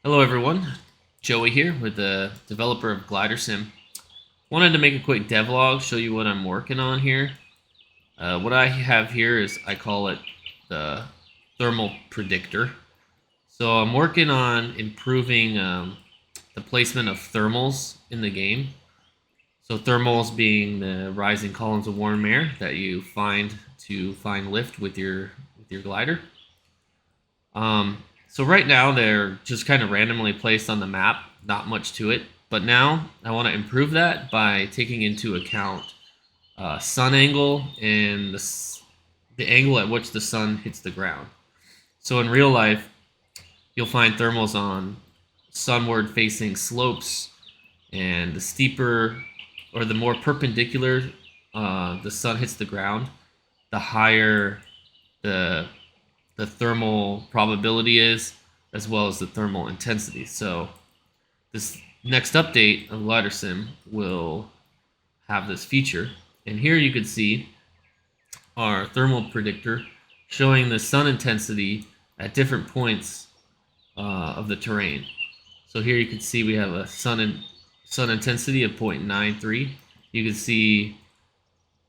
Hello everyone, Joey here with the developer of Glider Sim. Wanted to make a quick devlog, show you what I'm working on here. What I have here is, I call it the thermal predictor. So I'm working on improving the placement of thermals in the game. So thermals being the rising columns of warm air that you find to find lift with your glider. So right now they're just kind of randomly placed on the map, not much to it. But now I want to improve that by taking into account sun angle and the angle at which the sun hits the ground. So in real life, you'll find thermals on sunward facing slopes, and the steeper or the more perpendicular the sun hits the ground, the higher the the thermal probability is, as well as the thermal intensity. So this next update of Glider Sim will have this feature. And here you can see our thermal predictor showing the sun intensity at different points of the terrain. So here you can see we have a sun intensity of 0.93. You can see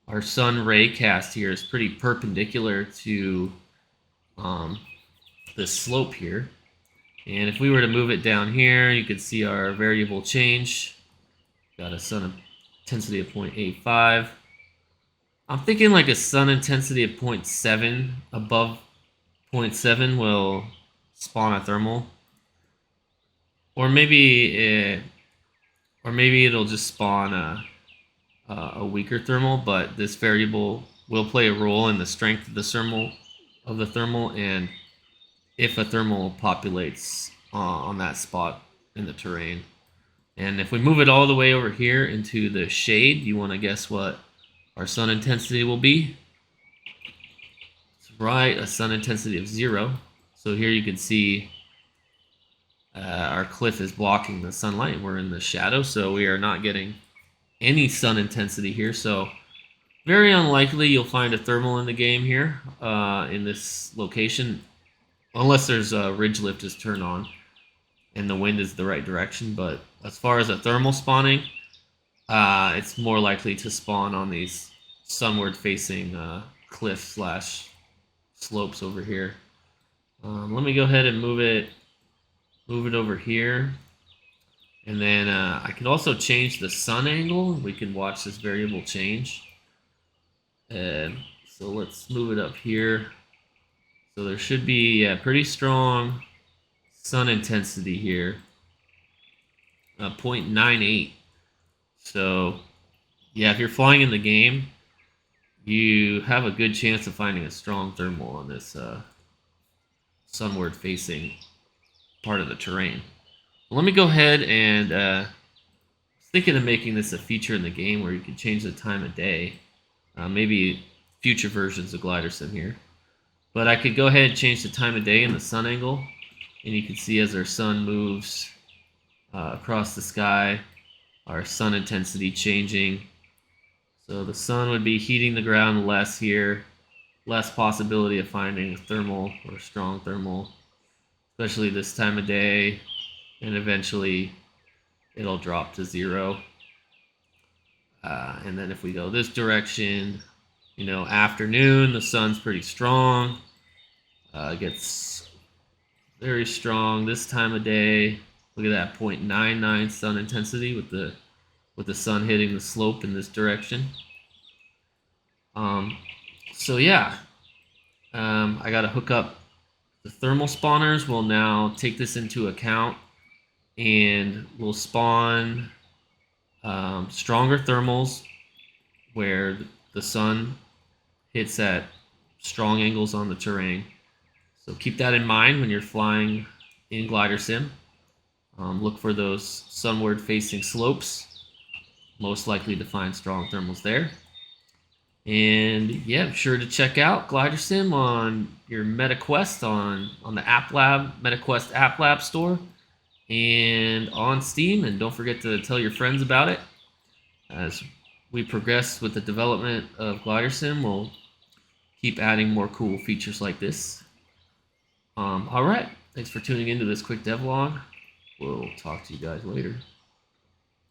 our sun ray cast here is pretty perpendicular to this slope here. And if we were to move it down here, you could see our variable change. Got a sun intensity of 0.85. I'm thinking like a sun intensity of 0.7, above 0.7 will spawn a thermal. Or maybe it'll just spawn a weaker thermal, but this variable will play a role in the strength of the thermal and if a thermal populates on that spot in the terrain. And if we move it all the way over here into the shade, you want to guess what our sun intensity will be? It's right, a sun intensity of 0. So here you can see our cliff is blocking the sunlight. We're in the shadow, so we are not getting any sun intensity here. So very unlikely you'll find a thermal in the game here in this location, unless there's a ridge lift is turned on and the wind is the right direction. But as far as a thermal spawning, it's more likely to spawn on these sunward facing cliff slash slopes over here. Let me go ahead and move it over here. And then I could also change the sun angle. We can watch this variable change. So let's move it up here. So there should be a pretty strong sun intensity here, 0.98. So yeah, if you're flying in the game, you have a good chance of finding a strong thermal on this sunward facing part of the terrain. Let me go ahead and thinking of making this a feature in the game where you can change the time of day. Maybe future versions of Glider Sim here. But I could go ahead and change the time of day and the sun angle. And you can see as our sun moves across the sky, our sun intensity changing. So the sun would be heating the ground less here. Less possibility of finding a thermal or strong thermal, especially this time of day. And eventually it'll drop to 0. And then if we go this direction, afternoon, the sun's pretty strong. It gets very strong this time of day. Look at that 0.99 sun intensity with the sun hitting the slope in this direction. So yeah, I got to hook up the thermal spawners. Will now take this into account and will spawn stronger thermals where the sun hits at strong angles on the terrain. So keep that in mind when you're flying in Glider Sim. Look for those sunward facing slopes. Most likely to find strong thermals there. And yeah, be sure to check out Glider Sim on your MetaQuest on the App Lab, MetaQuest App Lab store, and on Steam. And don't forget to tell your friends about it. As we progress with the development of Glider Sim, we'll keep adding more cool features like this. All right, thanks for tuning into this quick devlog. we'll talk to you guys later.